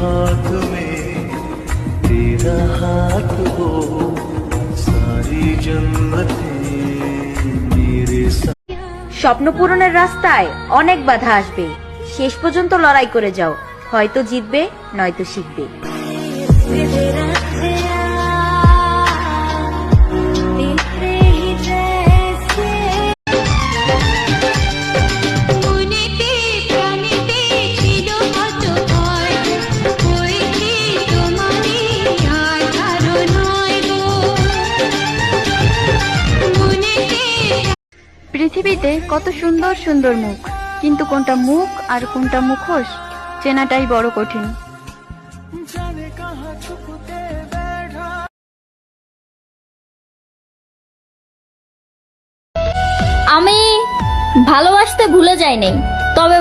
हाथ में तेरा हाथ हो सारी जन्नतें मेरे साथ। স্বপ্ন পূরণের রাস্তায় অনেক বাধা আসবে, শেষ পর্যন্ত লড়াই করে যাও, হয়তো জিতবে নয়তো শিখবে। পৃথিবীতে কত সুন্দর সুন্দর মুখ, কিন্তু কোনটা মুখ আর কোনটা মুখোশ চেনাটাই বড় কঠিন। আমি ভালোবাসতে ভুলে যাইনি, তবে